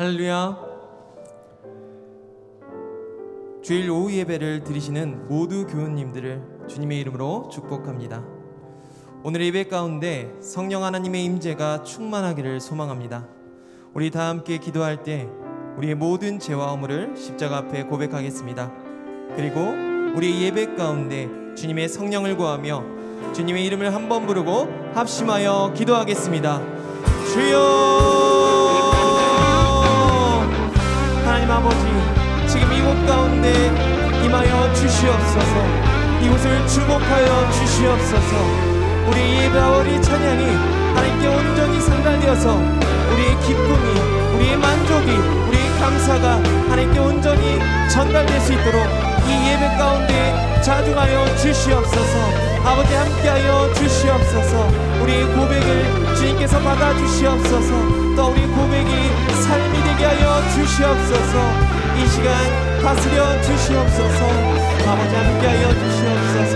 할렐루야. 주일 오후 예배를 드리시는 모두 교우님들을 주님의 이름으로 축복합니다. 오늘 예배 가운데 성령 하나님의 임재가 충만하기를 소망합니다. 우리 다 함께 기도할 때 우리의 모든 죄와 허물을 십자가 앞에 고백하겠습니다. 그리고 우리 예배 가운데 주님의 성령을 구하며 주님의 이름을 한번 부르고 합심하여 기도하겠습니다. 주여, 하나님 아버지, 지금 이곳 가운데 임하여 주시옵소서. 이곳을 주목하여 주시옵소서. 우리의 예배와 우리의 찬양이 하나님께 온전히 상달되어서 우리의 기쁨이, 우리의 만족이, 우리의 감사가 하나님께 온전히 전달될 수 있도록 이 예배 가운데 자중하여 주시옵소서. 아버지 함께하여 주시옵소서. 우리의 고백을 주님께서 받아주시옵소서. 또 우리 고백이 삶이 되게 하여 주시옵소서. 이 시간 다스려 주시옵소서. 아버지 함께하여 주시옵소서.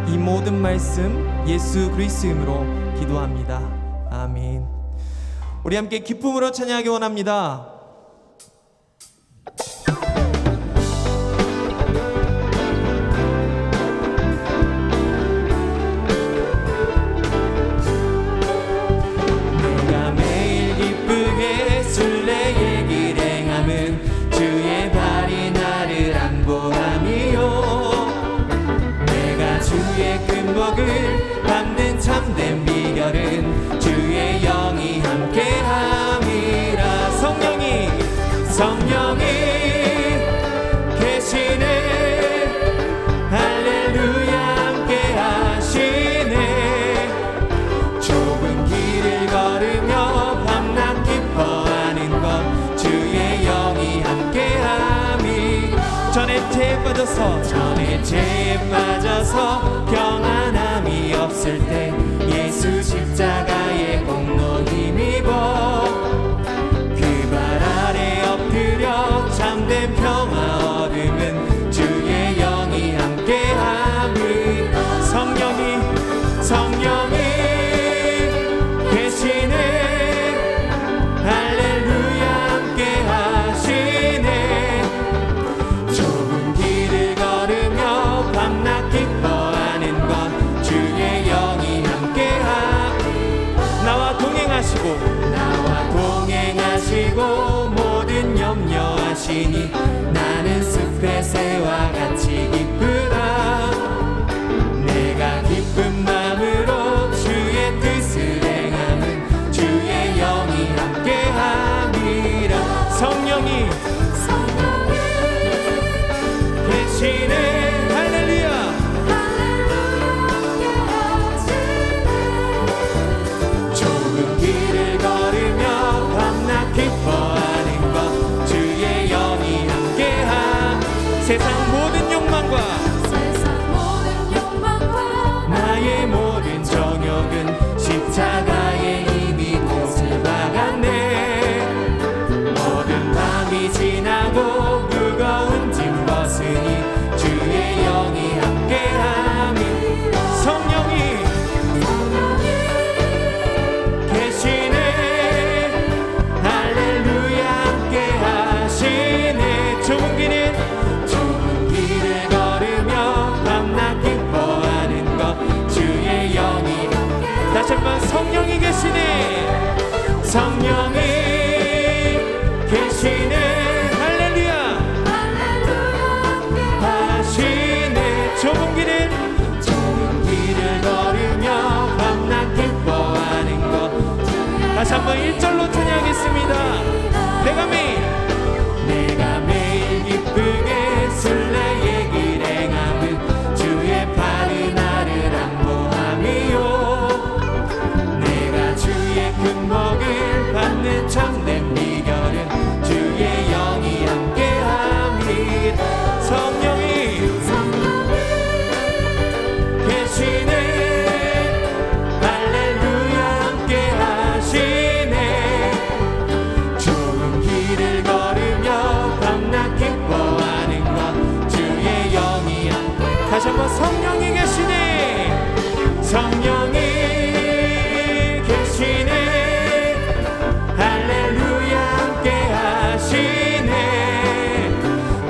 이 모든 말씀 예수 그리스도 이름으로 기도합니다. 아멘. 우리 함께 기쁨으로 찬양하기 원합니다. 받는 참된 비결은 주의 영이 함께함이라. 성령이 계시네. 할렐루야 함께하시네. 좁은 길을 걸으며 밤낮 기뻐하는 것 주의 영이 함께함이. 전에 죄에 빠져서 평안함이 없을 때 예수 십자가의 공로 힘입어 그 발 아래 엎드려 참된 평화 얻음은 주의 영이 함께함이. 성령이 계시네. 할렐루야 함께하시네. 좁은 길을 걸으며 밤낮 기뻐하는 건 주의 영이 함께함. 나와 동행하시고 모든 염려하시니 나는 숲의 새와 같이 기쁘다. 내가 기쁜 마음으로 주의 뜻을 행함은 주의 영이 함께함이라. 성령이 계시네. 할렐루야. 좁은 길을 걸으며 밤낮 기뻐하는 것 주의 영이 함께함. 세상 모든 욕망과 나의 모든 정욕은 십자가에 이미 못을 박았네. 모든 밤이 지나고 무거운 짐 벗으니 주의 영이 함께함이. 성령이 계시네. 할렐루야 함께하시네. 좁은 길을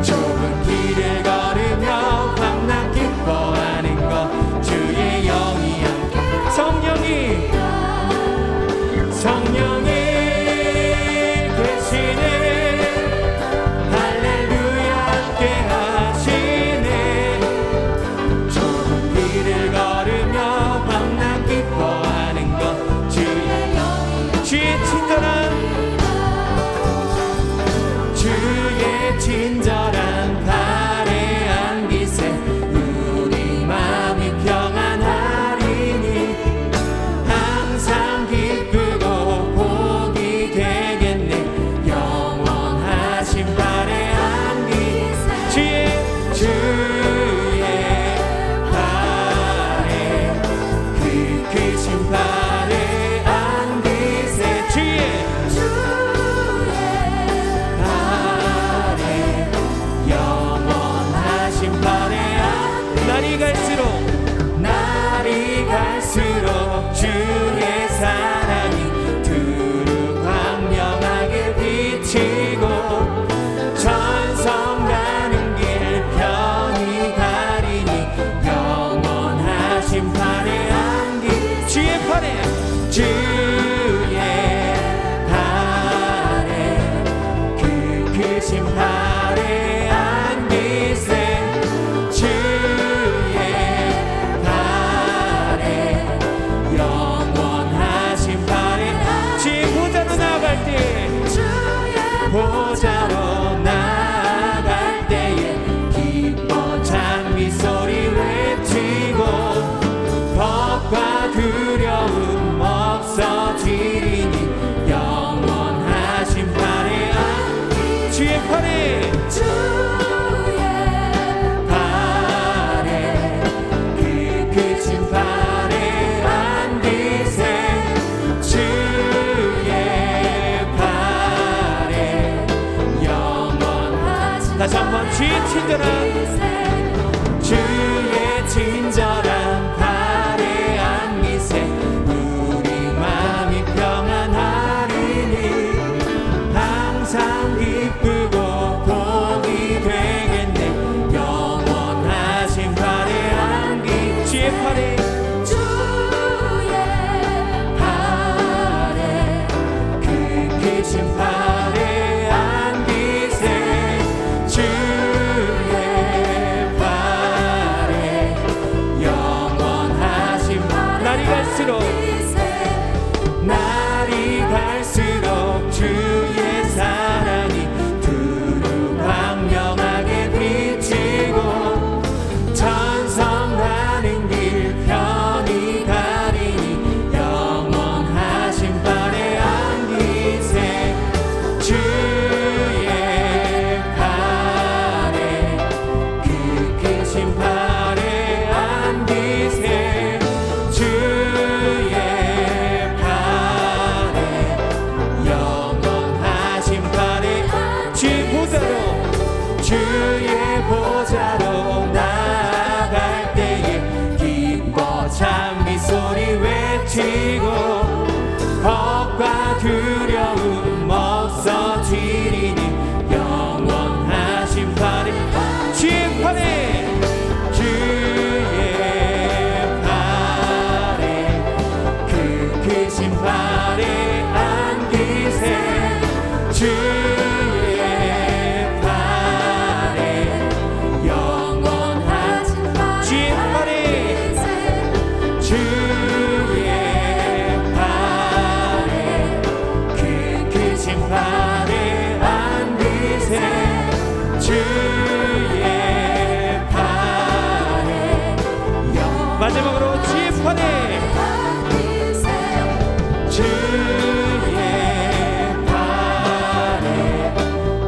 좁은 길을 걸으며 밤낮 기뻐하는 것 주의 영이 함께 성령이 계시네. 할렐루야 함께 하시네. 좁은 길을 걸으며 밤낮 기뻐하는 것 주의 친절한 발에 안기세. 우리 마음이 평안하리니 항상 기쁘고 복이 되겠네. 영원하신 발에 안기세. 주의 발에 그 크신 발에 안기세. 주의 날이 갈수록 주의 사랑이 두루 광명하게 비치고 전성 가는 길 편히 가리니 영원하신 팔에 안기. 주의 팔에 그 크신 팔에 안기세. 보자로 나아갈 때에 기뻐 찬미 소리 외치고 겁과 두려움 없어지리니 영원하신 팔에 안기. 주의 팔에 그 크신 팔에 안기세. 다시 한번 주의 친절한 발에 안기세. 우리 마음이 평안하리니 항상 기쁘고 복이 되겠네. 영원하신 발에 안기. 주의 팔에 그 크신 팔에 안기세. 날이 갈수록 주의 사랑이 두루 광명하게 비치고 전성 가는 길 편히 가리니 영원하신 발에 안기세. 주의 팔에 그 크신 팔에 안기세. 주의 보좌로 나아갈 때에 기뻐 찬미 소리 외치고 겁과 두려움 없어지리니 영원하신 팔에. 주의 팔에 그 크신 팔에 안기세. 마지막으로 주의 팔에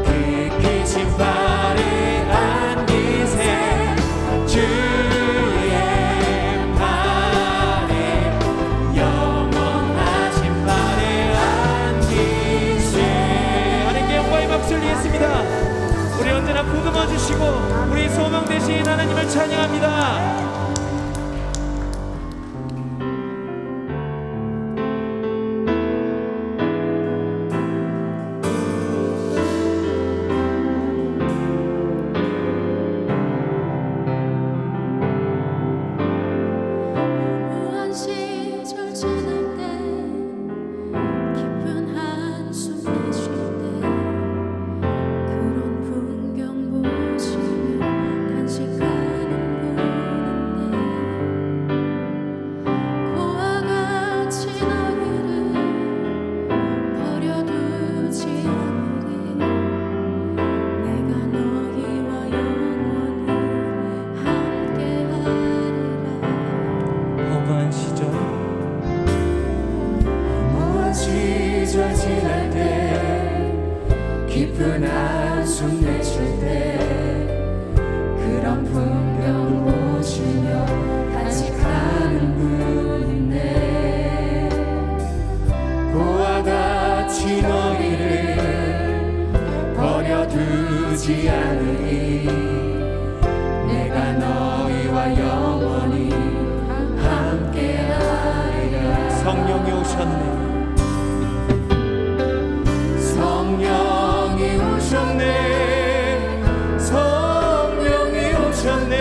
그 크신 팔에 안기세. 주의 팔에 영원하신 팔에 안기세. 하나님께 영광의 박수를 드리겠습니다. 우리 언제나 부금어 주시고 우리 소망 되신 하나님을 찬양합니다. 숨 내쉴 때 그런 풍경 보시며 간직하는 분인데 고와 같이 너희를 버려두지 않으니 내가 너희와 영원히 함께하리라. 성령이 오셨네. 성령이 오셨네. 성령이 오셨네.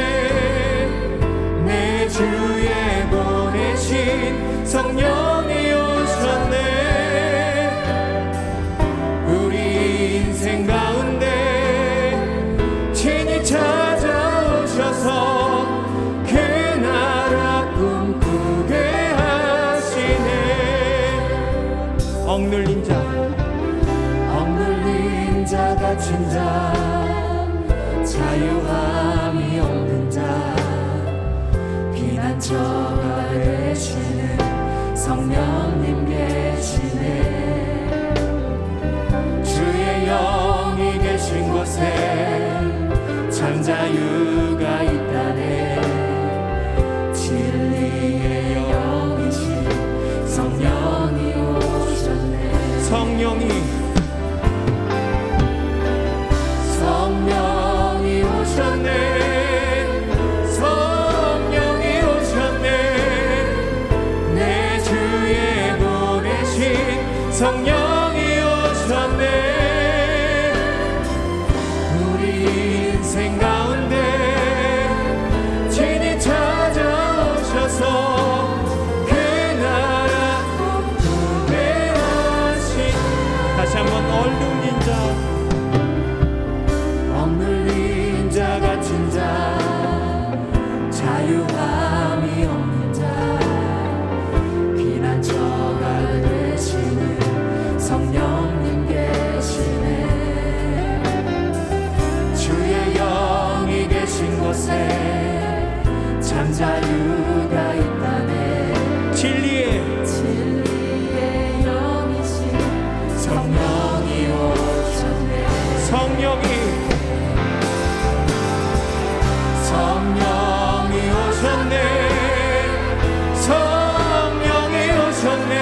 내 주에 보내신 성령이 오셨네. 우리 인생 가운데 친히 찾아오셔서 그 나라 꿈꾸게 하시네. 억눌린 자, 억눌린 자 갇힌 자 자유함이 없는 자 피난처가 되시는 성령님 계시네. 주의 영이 계신 곳에 참 자유가 있다네. 진리의 영이신 성령이 오셨네. 성령이 오셨네. 성령이 오셨네. 내 주에 보내신 성령이 오셨네. 우리 인생 가운데 친히 찾아오셔서 그 나라 꿈꾸게 하신. 다시 한번 억눌린 자, 억눌린 자 갇힌 자 자유함이 없는 자 피난처가 되시는 성령님 계시네. 주의 영이 계신 곳에 참 자유가 있다네. 진리의 영이신 성령이 오셨네. 성령이 오셨네. 성령이 오셨네.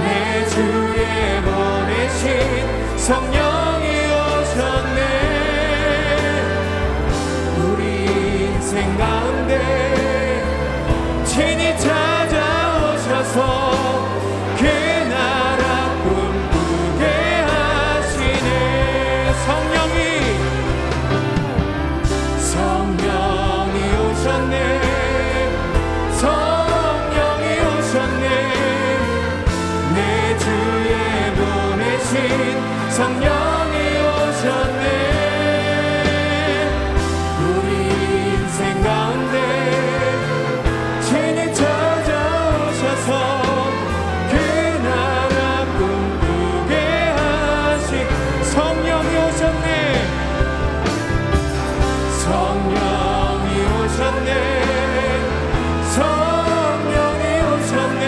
내 주에 보내신 성령이 오셨네. 우리 인생 가운데 친히 찾아오셔서 그 나라 꿈꾸게 하시네. 성령이 오셨네. 성령이 오셨네. 내 주에 보내신 성령이 오셨네. 우리 인생 가운데 친히 찾아오셔서 그 나라 꿈꾸게 하신 성령이 오셨네. 성령이 오셨네. 성령이 오셨네.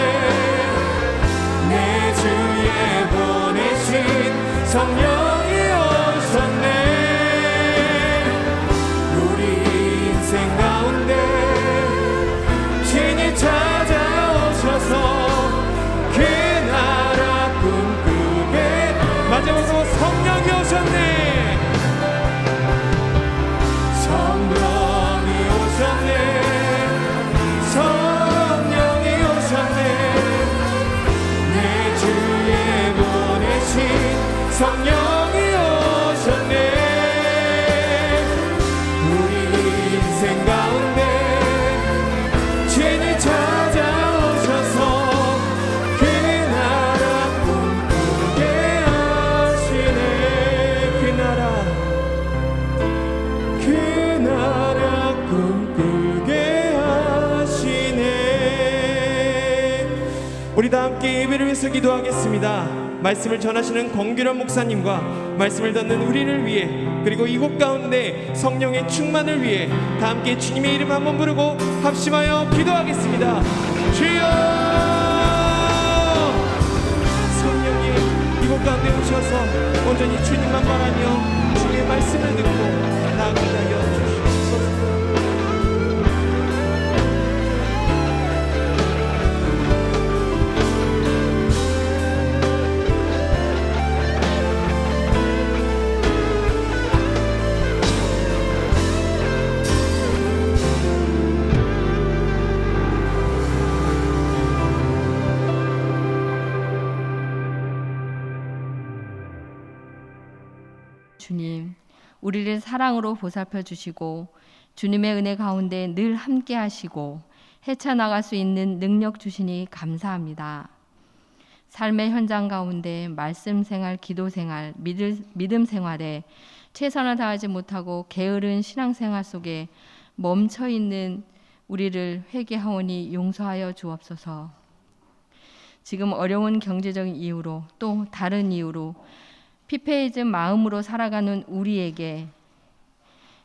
내 주에 보내신 성령이 오셨네. 우리 인생 가운데 친히 찾아오셔서 그 나라 꿈꾸게. 마지막으로 성령이 오셨네. 성령이 오셨네. 성령이 오셨네. 내 주에 보내신 성령이 오셨네. 우리 인생 가운데 친히 찾아오셔서 그 나라 꿈꾸게 하시네. 그 나라 꿈꾸게 하시네. 우리 다 함께 예배를 위해서 기도하겠습니다. 말씀을 전하시는 권규란 목사님과 말씀을 듣는 우리를 위해, 그리고 이곳 가운데 성령의 충만을 위해 다 함께 주님의 이름 한번 부르고 합심하여 기도하겠습니다. 주여! 성령님 이곳 가운데 오셔서 온전히 주님만 바라며 주의 말씀을 듣고 나아가게 하여 주시옵소서. 주님, 우리를 사랑으로 보살펴 주시고 주님의 은혜 가운데 늘 함께 하시고 헤쳐나갈 수 있는 능력 주시니 감사합니다. 삶의 현장 가운데 말씀 생활, 기도 생활, 믿음 생활에 최선을 다하지 못하고 게으른 신앙생활 속에 멈춰 있는 우리를 회개하오니 용서하여 주옵소서. 지금 어려운 경제적인 이유로 또 다른 이유로 피폐해진 마음으로 살아가는 우리에게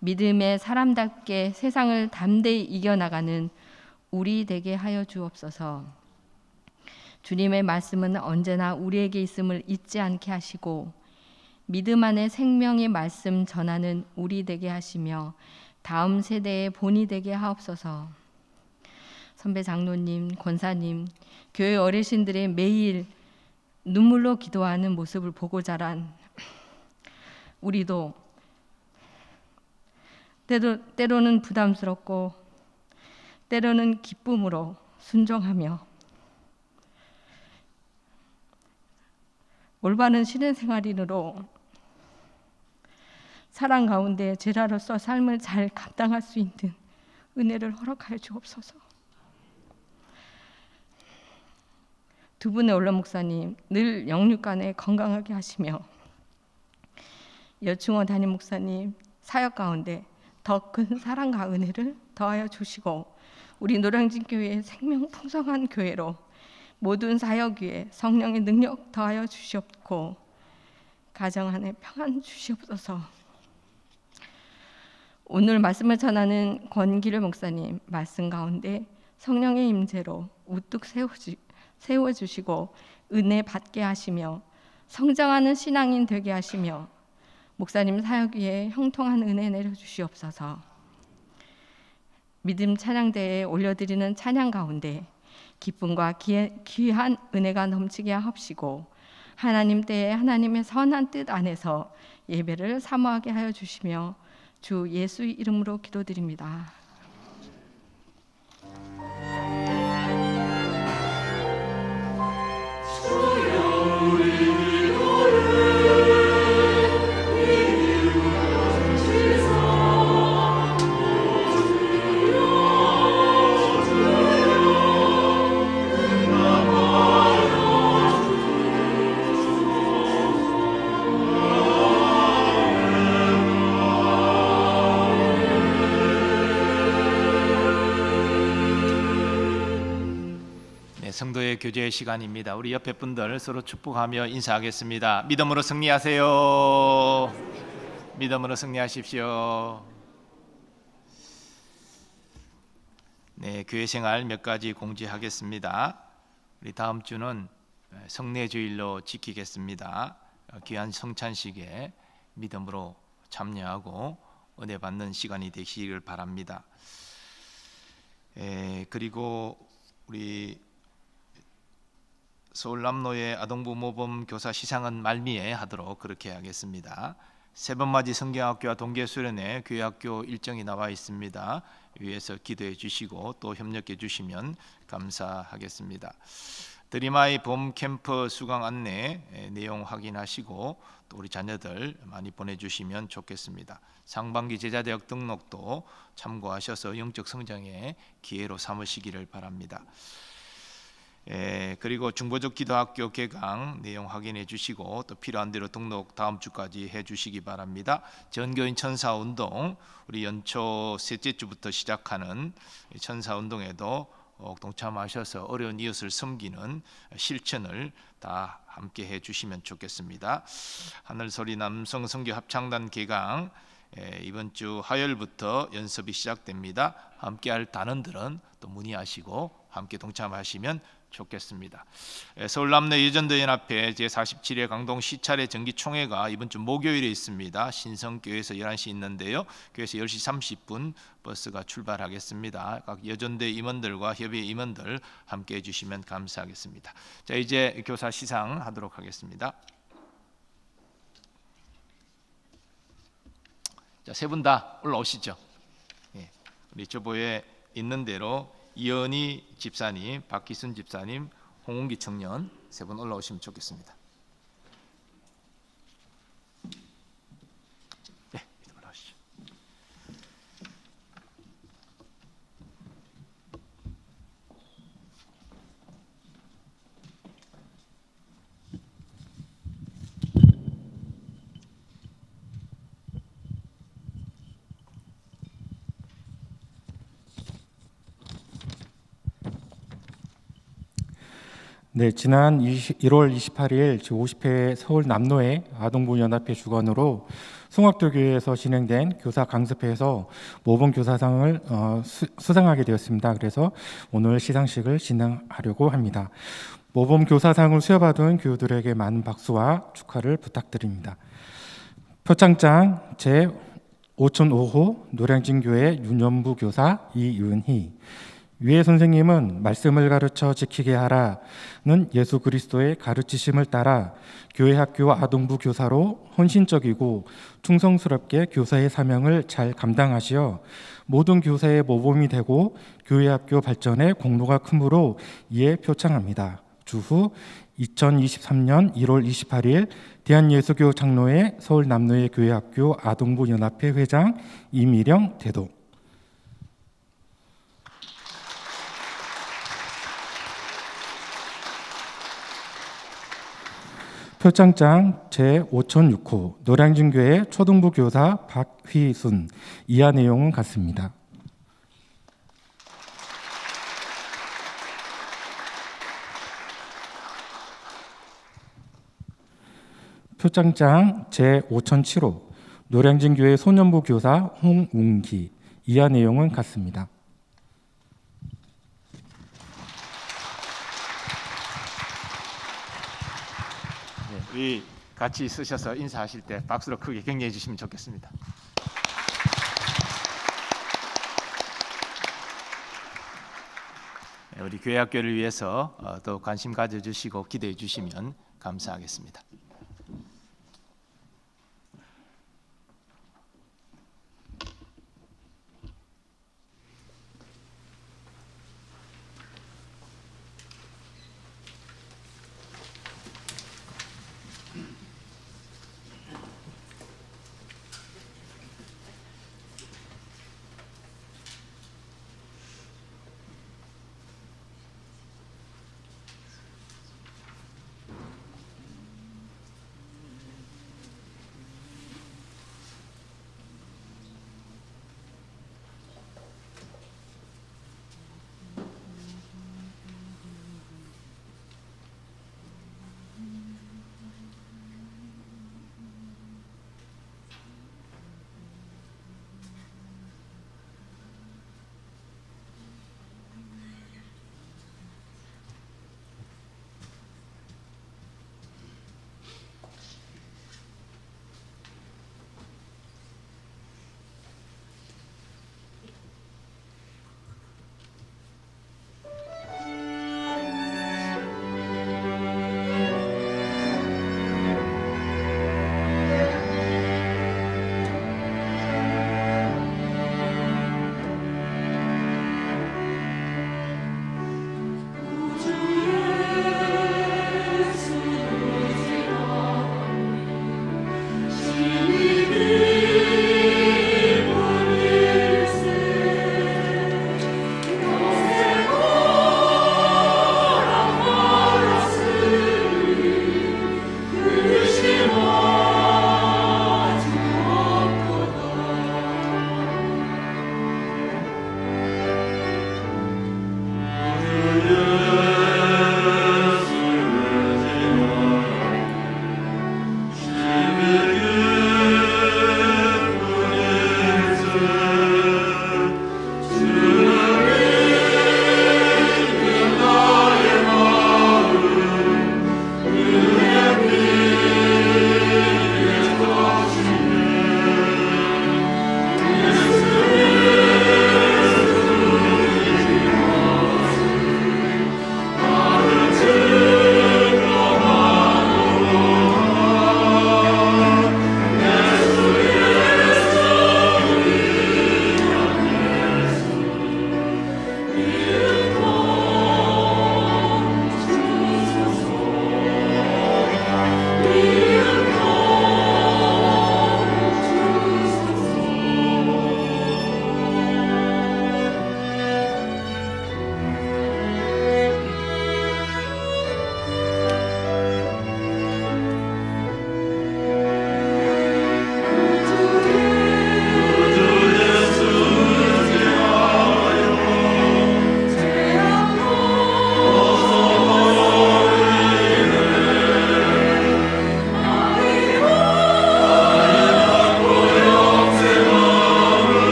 믿음의 사람답게 세상을 담대히 이겨나가는 우리 되게 하여 주옵소서. 주님의 말씀은 언제나 우리에게 있음을 잊지 않게 하시고 믿음 안에 생명의 말씀 전하는 우리 되게 하시며 다음 세대의 본이 되게 하옵소서. 선배 장로님, 권사님, 교회 어르신들의 매일 눈물로 기도하는 모습을 보고 자란 우리도 때로는 부담스럽고 때로는 기쁨으로 순종하며 올바른 신앙생활인으로 사랑 가운데 제자로서 삶을 잘 감당할 수 있는 은혜를 허락하여 주옵소서. 두 분의 원로 목사님 늘 영육간에 건강하게 하시며 여충원 담임 목사님 사역 가운데 더 큰 사랑과 은혜를 더하여 주시고 우리 노량진 교회의 생명 풍성한 교회로 모든 사역 위에 성령의 능력 더하여 주시옵고 가정 안에 평안 주시옵소서. 오늘 말씀을 전하는 권기를 목사님 말씀 가운데 성령의 임재로 우뚝 세워주시고 은혜 받게 하시며 성장하는 신앙인 되게 하시며 목사님 사역 위에 형통한 은혜 내려주시옵소서. 믿음 찬양대에 올려드리는 찬양 가운데 기쁨과 귀한 은혜가 넘치게 하옵시고 하나님 때에 하나님의 선한 뜻 안에서 예배를 사모하게 하여 주시며 주 예수의 이름으로 기도드립니다. 성도의 교제 시간입니다. 우리 옆에 분들 서로 축복하며 인사하겠습니다. 믿음으로 승리하세요. 믿음으로 승리하십시오. 네, 교회 생활 몇 가지 공지하겠습니다. 우리 다음 주는 성례주일로 지키겠습니다. 귀한 성찬식에 믿음으로 참여하고 은혜 받는 시간이 되시길 바랍니다. 그리고 우리 서울 남로의 아동부 모범 교사 시상은 말미에 하도록 그렇게 하겠습니다. 세번맞이 성경학교와 동계수련회 교회학교 일정이 나와 있습니다. 위에서 기도해 주시고 또 협력해 주시면 감사하겠습니다. 드림아이 봄 캠프 수강 안내 내용 확인하시고 또 우리 자녀들 많이 보내주시면 좋겠습니다. 상반기 제자대학 등록도 참고하셔서 영적 성장의 기회로 삼으시기를 바랍니다. 그리고 중보적 기도학교 개강 내용 확인해 주시고 또 필요한 대로 등록 다음 주까지 해 주시기 바랍니다. 전교인 천사운동 우리 연초 셋째 주부터 시작하는 천사운동에도 동참하셔서 어려운 이웃을 섬기는 실천을 다 함께 해 주시면 좋겠습니다. 하늘소리 남성 선교 합창단 개강 이번 주 화요일부터 연습이 시작됩니다. 함께할 단원들은 또 문의하시고 함께 동참하시면 좋겠습니다. 서울 남내 예전도 연합회 제47회 강동 시찰의 정기 총회가 이번 주 목요일에 있습니다. 신성교회에서 11시 있는데요. 교회에서 10시 30분 버스가 출발하겠습니다. 각 여전대 임원들과 협의 임원들 함께 해주시면 감사하겠습니다. 자, 이제 교사 시상하도록 하겠습니다. 자, 세 분 다 올라오시죠. 우리 저보에 있는 대로 이현희 집사님, 박기순 집사님, 홍은기 청년 세 분 올라오시면 좋겠습니다. 네, 올라오시죠. 네, 지난 1월 28일 제50회 서울 남로의 아동부 연합회 주관으로 송악도교회에서 진행된 교사 강습회에서 모범 교사상을 수상하게 되었습니다. 그래서 오늘 시상식을 진행하려고 합니다. 모범 교사상을 수여받은 교우들에게 많은 박수와 축하를 부탁드립니다. 표창장 제 5005호 노량진교회 윤연부 교사 이은희. 위에 선생님은 말씀을 가르쳐 지키게 하라는 예수 그리스도의 가르치심을 따라 교회 학교 아동부 교사로 헌신적이고 충성스럽게 교사의 사명을 잘 감당하시어 모든 교사의 모범이 되고 교회 학교 발전에 공로가 크므로 이에 표창합니다. 주후 2023년 1월 28일 대한예수교 장로회 서울 남로의 교회학교 아동부 연합회 회장 이미령 대도. 표창장 제5006호 노량진교회 초등부 교사 박휘순. 이하 내용은 같습니다. 표창장 제5007호 노량진교회 소년부 교사 홍웅기. 이하 내용은 같습니다. 우리 같이 쓰셔서 인사하실 때 박수로 크게 격려해 주시면 좋겠습니다. 우리 교회 학교를 위해서 또 관심 가져주시고 기대해 주시면 감사하겠습니다.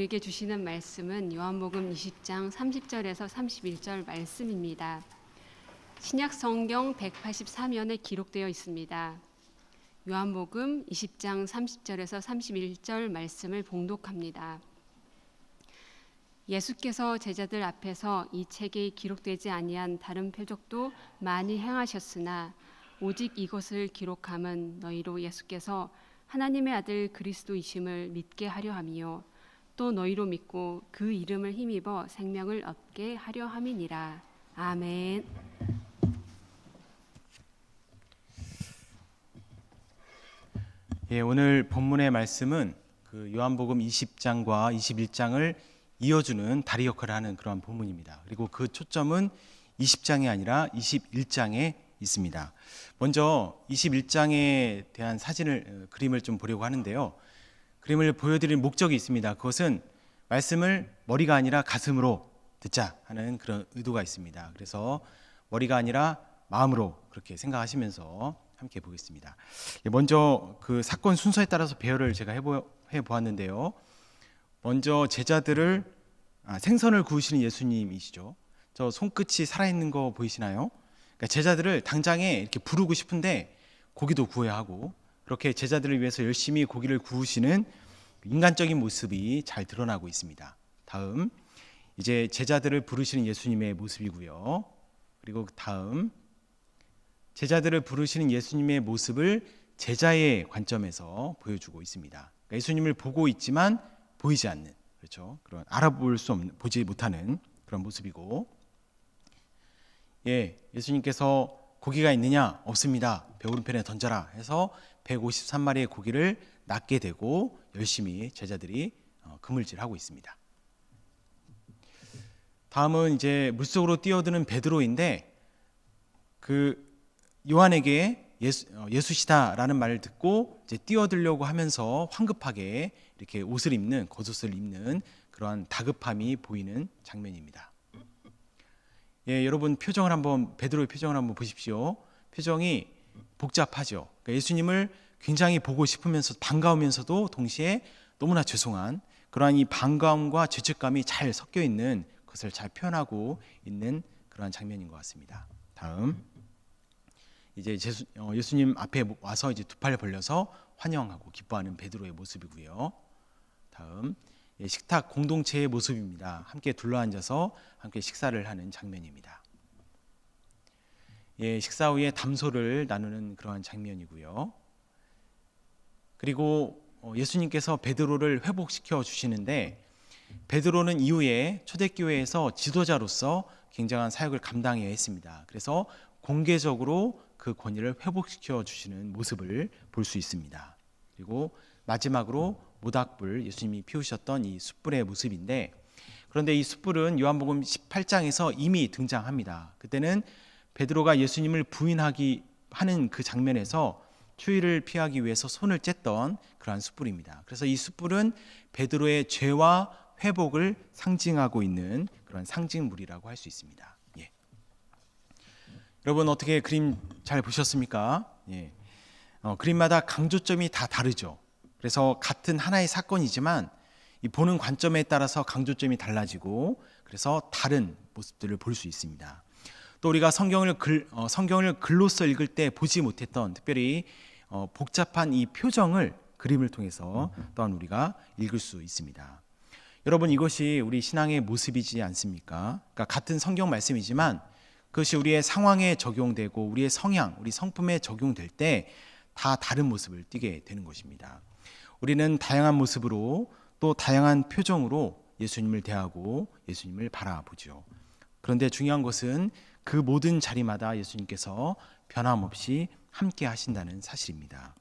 우리에게 주시는 말씀은 요한복음 20장 30절에서 31절 말씀입니다. 신약 성경 183면에 기록되어 있습니다. 요한복음 20장 30절에서 31절 말씀을 봉독합니다. 예수께서 제자들 앞에서 이 책에 기록되지 아니한 다른 표적도 많이 행하셨으나 오직 이것을 기록함은 너희로 예수께서 하나님의 아들 그리스도이심을 믿게 하려 함이요 또 너희로 믿고 그 이름을 힘입어 생명을 얻게 하려 함이니라. 아멘. 예, 오늘 본문의 말씀은 그 요한복음 20장과 21장을 이어주는 다리 역할을 하는 그러한 본문입니다. 그리고 그 초점은 20장이 아니라 21장에 있습니다. 먼저 21장에 대한 그림을 좀 보려고 하는데요. 그림을 보여드릴 목적이 있습니다. 그것은 말씀을 머리가 아니라 가슴으로 듣자 하는 그런 의도가 있습니다. 그래서 머리가 아니라 마음으로 그렇게 생각하시면서 함께 보겠습니다. 먼저 그 사건 순서에 따라서 배열을 제가 해보았는데요. 먼저 제자들을 생선을 구우시는 예수님이시죠. 저 손끝이 살아있는 거 보이시나요? 그러니까 제자들을 당장에 이렇게 부르고 싶은데 고기도 구워야 하고 그렇게 제자들을 위해서 열심히 고기를 구우시는 인간적인 모습이 잘 드러나고 있습니다. 다음 이제 제자들을 부르시는 예수님의 모습이고요. 그리고 다음 제자들을 부르시는 예수님의 모습을 제자의 관점에서 보여주고 있습니다. 그러니까 예수님을 보고 있지만 보이지 않는, 그렇죠? 그런 알아볼 수 없는, 보지 못하는 그런 모습이고, 예수님께서 고기가 있느냐? 없습니다. 배 오른편에 던져라 해서 153마리의 고기를 낚게 되고 열심히 제자들이 그물질하고 있습니다. 다음은 이제 물속으로 뛰어드는 베드로인데 그 요한에게 예수시다라는 말을 듣고 이제 뛰어들려고 하면서 황급하게 이렇게 겉옷을 입는 그러한 다급함이 보이는 장면입니다. 여러분 베드로의 표정을 한번 보십시오. 표정이 복잡하죠. 그러니까 예수님을 굉장히 보고 싶으면서 반가우면서도 동시에 너무나 죄송한 그러한 이 반가움과 죄책감이 잘 섞여 있는 것을 잘 표현하고 있는 그러한 장면인 것 같습니다. 다음 이제 예수님 앞에 와서 이제 두 팔 벌려서 환영하고 기뻐하는 베드로의 모습이고요. 다음 식탁 공동체의 모습입니다. 함께 둘러앉아서 함께 식사를 하는 장면입니다. 식사 후에 담소를 나누는 그러한 장면이고요. 그리고 예수님께서 베드로를 회복시켜 주시는데 베드로는 이후에 초대교회에서 지도자로서 굉장한 사역을 감당해야 했습니다. 그래서 공개적으로 그 권위를 회복시켜 주시는 모습을 볼 수 있습니다. 그리고 마지막으로 모닥불, 예수님이 피우셨던 이 숯불의 모습인데, 그런데 이 숯불은 요한복음 18장에서 이미 등장합니다. 그때는 베드로가 예수님을 하는 그 장면에서 추위를 피하기 위해서 손을 쬐던 그러한 숯불입니다. 그래서 이 숯불은 베드로의 죄와 회복을 상징하고 있는 그런 상징물이라고 할 수 있습니다. 여러분 어떻게 그림 잘 보셨습니까? 그림마다 강조점이 다 다르죠. 그래서 같은 하나의 사건이지만 이 보는 관점에 따라서 강조점이 달라지고 그래서 다른 모습들을 볼 수 있습니다. 또 우리가 성경을 글로써 읽을 때 보지 못했던 특별히 복잡한 이 표정을 그림을 통해서 또한 우리가 읽을 수 있습니다. 여러분 이것이 우리 신앙의 모습이지 않습니까? 그러니까 같은 성경 말씀이지만 그것이 우리의 상황에 적용되고 우리의 성향, 우리 성품에 적용될 때 다 다른 모습을 띠게 되는 것입니다. 우리는 다양한 모습으로 또 다양한 표정으로 예수님을 대하고 예수님을 바라보죠. 그런데 중요한 것은 그 모든 자리마다 예수님께서 변함없이 함께 하신다는 사실입니다.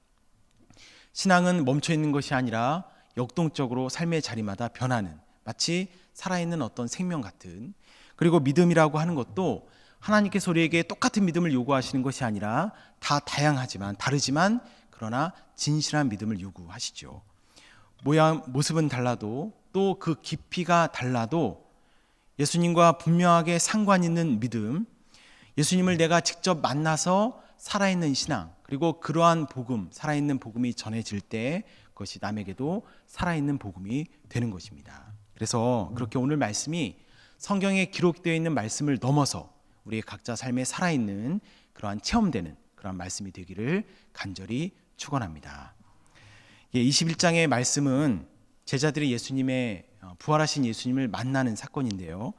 신앙은 멈춰 있는 것이 아니라 역동적으로 삶의 자리마다 변하는, 마치 살아있는 어떤 생명 같은, 그리고 믿음이라고 하는 것도 하나님께서 우리에게 똑같은 믿음을 요구하시는 것이 아니라 다 다르지만 그러나 진실한 믿음을 요구하시죠. 모습은 달라도 또 그 깊이가 달라도 예수님과 분명하게 상관 있는 믿음, 예수님을 내가 직접 만나서 살아있는 신앙, 그리고 그러한 복음, 살아있는 복음이 전해질 때 그것이 남에게도 살아있는 복음이 되는 것입니다. 그래서 그렇게 오늘 말씀이 성경에 기록되어 있는 말씀을 넘어서 우리의 각자 삶에 살아있는 그러한 체험되는 그러한 말씀이 되기를 간절히 축원합니다. 21장의 말씀은 제자들이 부활하신 예수님을 만나는 사건인데요.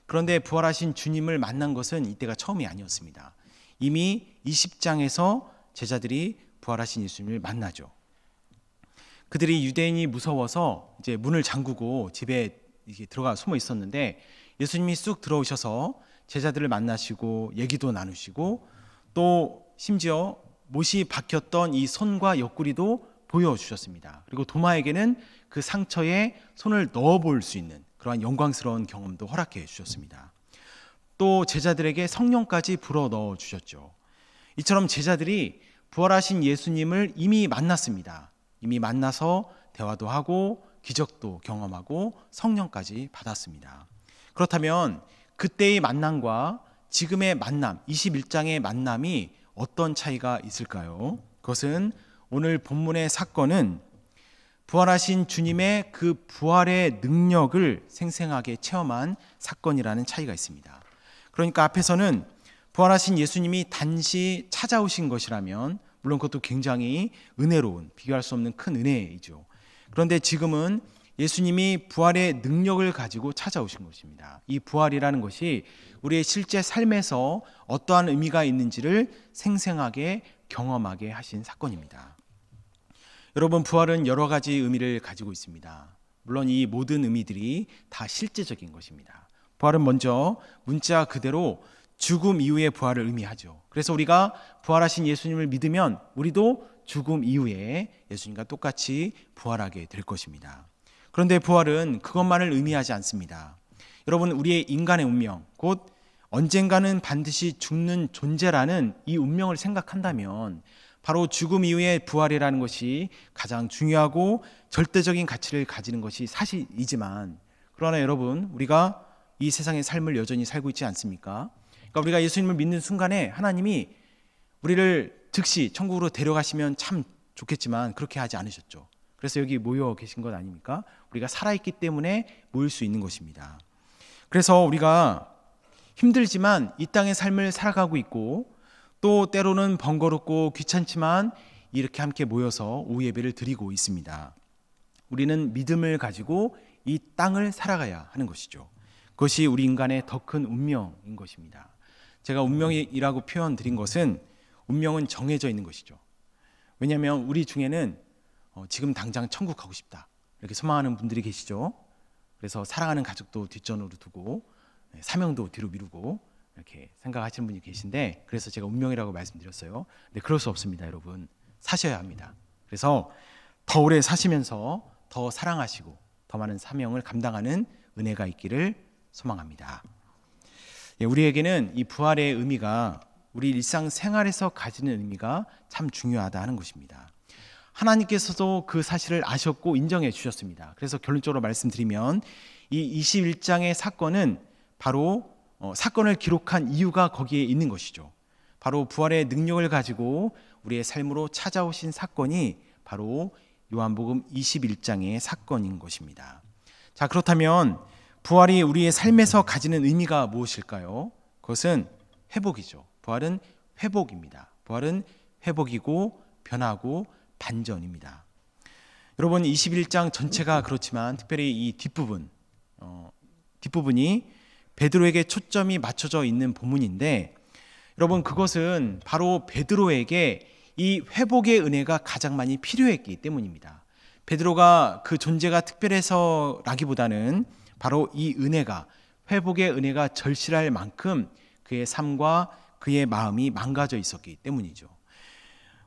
그런데 부활하신 주님을 만난 것은 이때가 처음이 아니었습니다. 이미 20장에서 제자들이 부활하신 예수님을 만나죠. 그들이 유대인이 무서워서 이제 문을 잠그고 집에 들어가 숨어 있었는데 예수님이 쑥 들어오셔서 제자들을 만나시고 얘기도 나누시고 또 심지어 못이 박혔던 이 손과 옆구리도 보여주셨습니다. 그리고 도마에게는 그 상처에 손을 넣어볼 수 있는 그러한 영광스러운 경험도 허락해 주셨습니다. 또 제자들에게 성령까지 불어 넣어 주셨죠. 이처럼 제자들이 부활하신 예수님을 이미 만났습니다. 이미 만나서 대화도 하고 기적도 경험하고 성령까지 받았습니다. 그렇다면 그때의 만남과 지금의 만남, 21장의 만남이 어떤 차이가 있을까요? 그것은 오늘 본문의 사건은 부활하신 주님의 그 부활의 능력을 생생하게 체험한 사건이라는 차이가 있습니다. 그러니까 앞에서는 부활하신 예수님이 단시 찾아오신 것이라면 물론 그것도 굉장히 은혜로운, 비교할 수 없는 큰 은혜이죠. 그런데 지금은 예수님이 부활의 능력을 가지고 찾아오신 것입니다. 이 부활이라는 것이 우리의 실제 삶에서 어떠한 의미가 있는지를 생생하게 경험하게 하신 사건입니다. 여러분, 부활은 여러 가지 의미를 가지고 있습니다. 물론 이 모든 의미들이 다 실제적인 것입니다. 부활은 먼저 문자 그대로 죽음 이후의 부활을 의미하죠. 그래서 우리가 부활하신 예수님을 믿으면 우리도 죽음 이후에 예수님과 똑같이 부활하게 될 것입니다. 그런데 부활은 그것만을 의미하지 않습니다. 여러분, 우리의 인간의 운명, 곧 언젠가는 반드시 죽는 존재라는 이 운명을 생각한다면 바로 죽음 이후의 부활이라는 것이 가장 중요하고 절대적인 가치를 가지는 것이 사실이지만, 그러나 여러분, 우리가 이 세상의 삶을 여전히 살고 있지 않습니까? 그러니까 우리가 예수님을 믿는 순간에 하나님이 우리를 즉시 천국으로 데려가시면 참 좋겠지만 그렇게 하지 않으셨죠. 그래서 여기 모여 계신 것 아닙니까? 우리가 살아있기 때문에 모일 수 있는 것입니다. 그래서 우리가 힘들지만 이 땅의 삶을 살아가고 있고, 또 때로는 번거롭고 귀찮지만 이렇게 함께 모여서 오후 예배를 드리고 있습니다. 우리는 믿음을 가지고 이 땅을 살아가야 하는 것이죠. 그것이 우리 인간의 더 큰 운명인 것입니다. 제가 운명이라고 표현 드린 것은 운명은 정해져 있는 것이죠. 왜냐하면 우리 중에는 지금 당장 천국 가고 싶다 이렇게 소망하는 분들이 계시죠. 그래서 사랑하는 가족도 뒷전으로 두고 사명도 뒤로 미루고 이렇게 생각하시는 분이 계신데, 그래서 제가 운명이라고 말씀드렸어요. 근데 그럴 수 없습니다. 여러분, 사셔야 합니다. 그래서 더 오래 사시면서 더 사랑하시고 더 많은 사명을 감당하는 은혜가 있기를 소망합니다. 우리에게는 이 부활의 의미가 우리 일상생활에서 가지는 의미가 참 중요하다 하는 것입니다. 하나님께서도 그 사실을 아셨고 인정해 주셨습니다. 그래서 결론적으로 말씀드리면 이 21장의 사건은 바로 사건을 기록한 이유가 거기에 있는 것이죠. 바로 부활의 능력을 가지고 우리의 삶으로 찾아오신 사건이 바로 요한복음 21장의 사건인 것입니다. 자, 그렇다면 부활이 우리의 삶에서 가지는 의미가 무엇일까요? 그것은 회복이죠. 부활은 회복입니다. 부활은 회복이고 변화고 반전입니다. 여러분, 21장 전체가 그렇지만 특별히 이 뒷부분이 베드로에게 초점이 맞춰져 있는 본문인데, 여러분, 그것은 바로 베드로에게 이 회복의 은혜가 가장 많이 필요했기 때문입니다. 베드로가 그 존재가 특별해서라기보다는 바로 이 은혜가, 회복의 은혜가 절실할 만큼 그의 삶과 그의 마음이 망가져 있었기 때문이죠.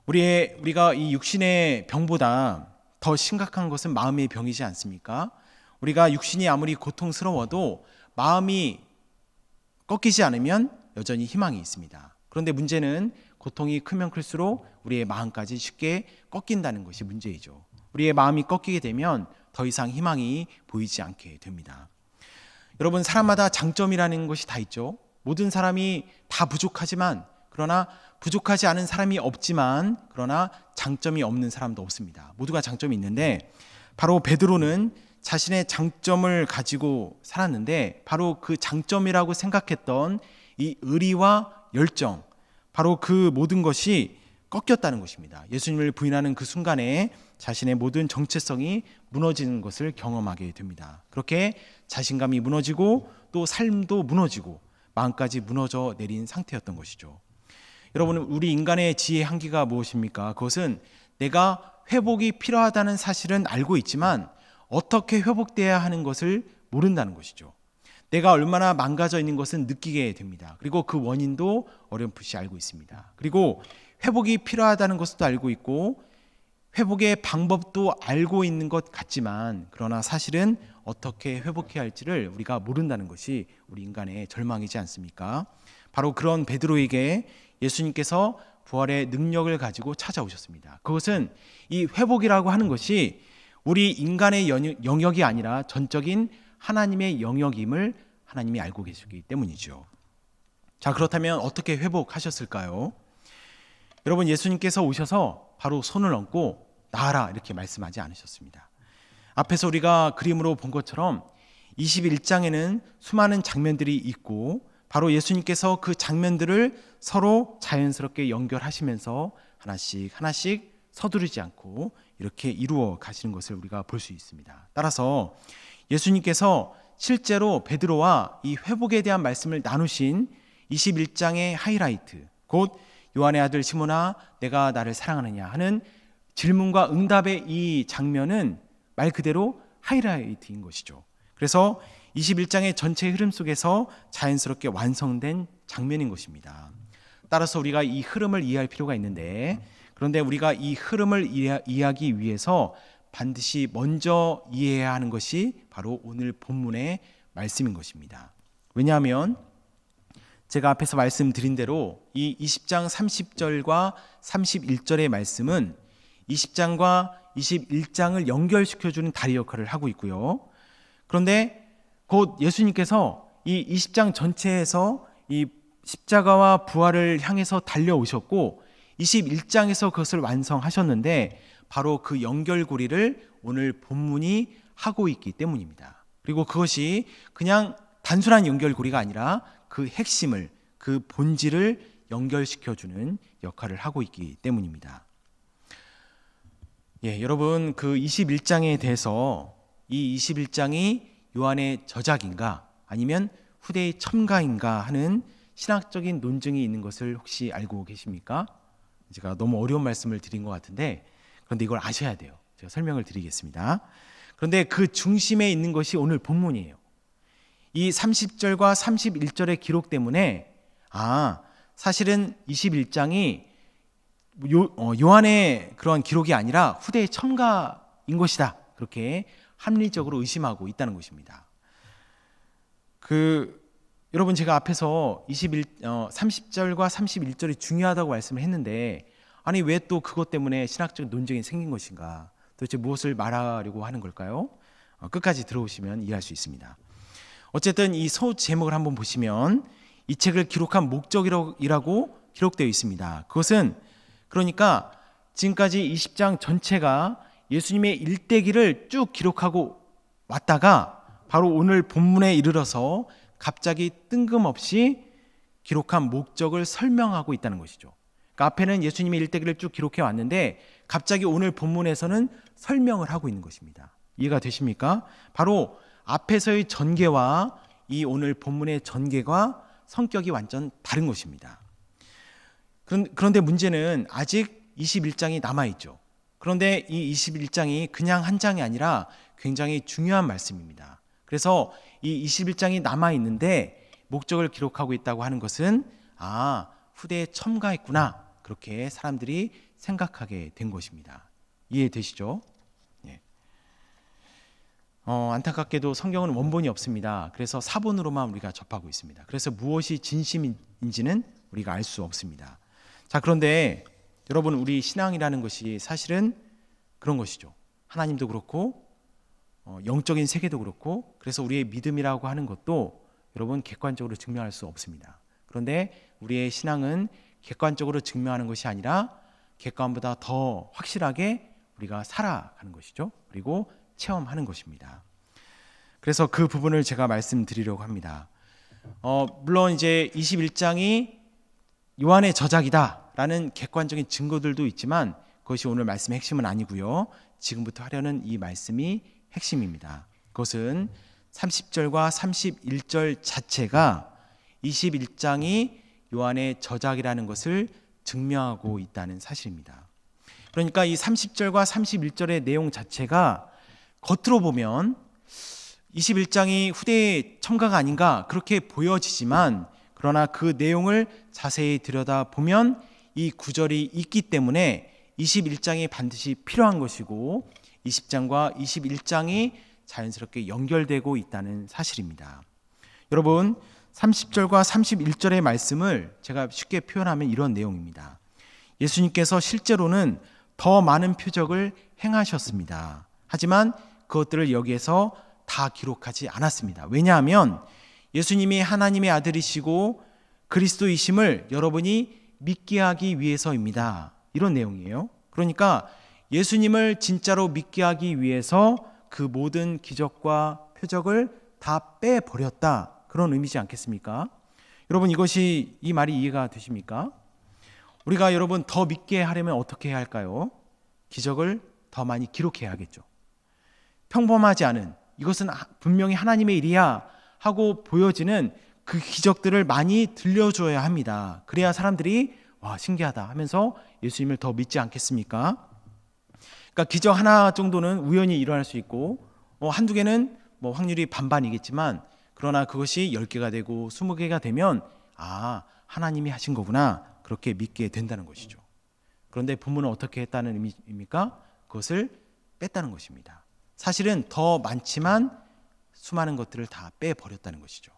우리가 이 육신의 병보다 더 심각한 것은 마음의 병이지 않습니까? 우리가 육신이 아무리 고통스러워도 마음이 꺾이지 않으면 여전히 희망이 있습니다. 그런데 문제는 고통이 크면 클수록 우리의 마음까지 쉽게 꺾인다는 것이 문제이죠. 우리의 마음이 꺾이게 되면 더 이상 희망이 보이지 않게 됩니다. 여러분, 사람마다 장점이라는 것이 다 있죠. 모든 사람이 다 부족하지만, 그러나 부족하지 않은 사람이 없지만, 그러나 장점이 없는 사람도 없습니다. 모두가 장점이 있는데, 바로 베드로는 자신의 장점을 가지고 살았는데 바로 그 장점이라고 생각했던 이 의리와 열정, 바로 그 모든 것이 꺾였다는 것입니다. 예수님을 부인하는 그 순간에 자신의 모든 정체성이 무너지는 것을 경험하게 됩니다. 그렇게 자신감이 무너지고 또 삶도 무너지고 마음까지 무너져 내린 상태였던 것이죠. 여러분, 우리 인간의 지혜의 한계가 무엇입니까? 그것은 내가 회복이 필요하다는 사실은 알고 있지만 어떻게 회복돼야 하는 것을 모른다는 것이죠. 내가 얼마나 망가져 있는 것은 느끼게 됩니다. 그리고 그 원인도 어렴풋이 알고 있습니다. 그리고 회복이 필요하다는 것도 알고 있고 회복의 방법도 알고 있는 것 같지만 그러나 사실은 어떻게 회복해야 할지를 우리가 모른다는 것이 우리 인간의 절망이지 않습니까? 바로 그런 베드로에게 예수님께서 부활의 능력을 가지고 찾아오셨습니다. 그것은 이 회복이라고 하는 것이 우리 인간의 영역이 아니라 전적인 하나님의 영역임을 하나님이 알고 계시기 때문이죠. 자, 그렇다면 어떻게 회복하셨을까요? 여러분, 예수님께서 오셔서 바로 손을 얹고 나아라 이렇게 말씀하지 않으셨습니다. 앞에서 우리가 그림으로 본 것처럼 21장에는 수많은 장면들이 있고 바로 예수님께서 그 장면들을 서로 자연스럽게 연결하시면서 하나씩 하나씩 서두르지 않고 이렇게 이루어 가시는 것을 우리가 볼 수 있습니다. 따라서 예수님께서 실제로 베드로와 이 회복에 대한 말씀을 나누신 21장의 하이라이트, 곧 요한의 아들 시몬아 내가 나를 사랑하느냐 하는 질문과 응답의 이 장면은 말 그대로 하이라이트인 것이죠. 그래서 21장의 전체 흐름 속에서 자연스럽게 완성된 장면인 것입니다. 따라서 우리가 이 흐름을 이해할 필요가 있는데, 그런데 우리가 이 흐름을 이해하기 위해서 반드시 먼저 이해해야 하는 것이 바로 오늘 본문의 말씀인 것입니다. 왜냐하면 제가 앞에서 말씀드린 대로 이 20장 30절과 31절의 말씀은 20장과 21장을 연결시켜주는 다리 역할을 하고 있고요. 그런데 곧 예수님께서 이 20장 전체에서 이 십자가와 부활을 향해서 달려오셨고 21장에서 그것을 완성하셨는데 바로 그 연결고리를 오늘 본문이 하고 있기 때문입니다. 그리고 그것이 그냥 단순한 연결고리가 아니라 그 핵심을, 그 본질을 연결시켜주는 역할을 하고 있기 때문입니다. 여러분, 그 21장에 대해서 이 21장이 요한의 저작인가 아니면 후대의 첨가인가 하는 신학적인 논증이 있는 것을 혹시 알고 계십니까? 제가 너무 어려운 말씀을 드린 것 같은데 그런데 이걸 아셔야 돼요. 제가 설명을 드리겠습니다. 그런데 그 중심에 있는 것이 오늘 본문이에요. 이 30절과 31절의 기록 때문에 사실은 21장이 요한의 그러한 기록이 아니라 후대의 첨가인 것이다. 그렇게 합리적으로 의심하고 있다는 것입니다. 여러분, 제가 앞에서 30절과 31절이 중요하다고 말씀을 했는데 아니 왜 또 그것 때문에 신학적 논쟁이 생긴 것인가? 도대체 무엇을 말하려고 하는 걸까요? 끝까지 들어오시면 이해할 수 있습니다. 어쨌든 이 소 제목을 한번 보시면 이 책을 기록한 목적이라고 기록되어 있습니다. 그것은 그러니까 지금까지 20장 전체가 예수님의 일대기를 쭉 기록하고 왔다가 바로 오늘 본문에 이르러서 갑자기 뜬금없이 기록한 목적을 설명하고 있다는 것이죠. 그러니까 앞에는 예수님의 일대기를 쭉 기록해 왔는데 갑자기 오늘 본문에서는 설명을 하고 있는 것입니다. 이해가 되십니까? 바로 앞에서의 전개와 이 오늘 본문의 전개가 성격이 완전 다른 것입니다. 그런데 문제는 아직 21장이 남아있죠. 그런데 이 21장이 그냥 한 장이 아니라 굉장히 중요한 말씀입니다. 그래서 이 21장이 남아있는데 목적을 기록하고 있다고 하는 것은 후대에 첨가했구나, 그렇게 사람들이 생각하게 된 것입니다. 이해되시죠? 네. 안타깝게도 성경은 원본이 없습니다. 그래서 사본으로만 우리가 접하고 있습니다. 그래서 무엇이 진심인지는 우리가 알 수 없습니다. 자, 그런데 여러분, 우리 신앙이라는 것이 사실은 그런 것이죠. 하나님도 그렇고 영적인 세계도 그렇고, 그래서 우리의 믿음이라고 하는 것도 여러분 객관적으로 증명할 수 없습니다. 그런데 우리의 신앙은 객관적으로 증명하는 것이 아니라 객관보다 더 확실하게 우리가 살아가는 것이죠. 그리고 체험하는 것입니다. 그래서 그 부분을 제가 말씀드리려고 합니다. 물론 이제 21장이 요한의 저작이다라는 객관적인 증거들도 있지만 그것이 오늘 말씀의 핵심은 아니고요. 지금부터 하려는 이 말씀이 핵심입니다. 그것은 30절과 31절 자체가 21장이 요한의 저작이라는 것을 증명하고 있다는 사실입니다. 그러니까 이 30절과 31절의 내용 자체가 겉으로 보면 21장이 후대의 첨가가 아닌가 그렇게 보여지지만 그러나 그 내용을 자세히 들여다보면 이 구절이 있기 때문에 21장이 반드시 필요한 것이고 20장과 21장이 자연스럽게 연결되고 있다는 사실입니다. 여러분 30절과 31절의 말씀을 제가 쉽게 표현하면 이런 내용입니다. 예수님께서 실제로는 더 많은 표적을 행하셨습니다. 하지만 그것들을 여기에서 다 기록하지 않았습니다. 왜냐하면 예수님이 하나님의 아들이시고 그리스도이심을 여러분이 믿게 하기 위해서입니다. 이런 내용이에요. 그러니까 예수님을 진짜로 믿게 하기 위해서 그 모든 기적과 표적을 다 빼버렸다. 그런 의미지 않겠습니까? 여러분 이것이 이 말이 이해가 되십니까? 우리가 여러분 더 믿게 하려면 어떻게 해야 할까요? 기적을 더 많이 기록해야겠죠. 평범하지 않은 이것은 분명히 하나님의 일이야 하고 보여지는 그 기적들을 많이 들려줘야 합니다. 그래야 사람들이 와 신기하다 하면서 예수님을 더 믿지 않겠습니까? 그러니까 기적 하나 정도는 우연히 일어날 수 있고 한두 개는 확률이 반반이겠지만 그러나 그것이 10개가 되고 20개가 되면 하나님이 하신 거구나 그렇게 믿게 된다는 것이죠. 그런데 본문은 어떻게 했다는 의미입니까? 그것을 뺐다는 것입니다. 사실은 더 많지만 수많은 것들을 다 빼버렸다는 것이죠.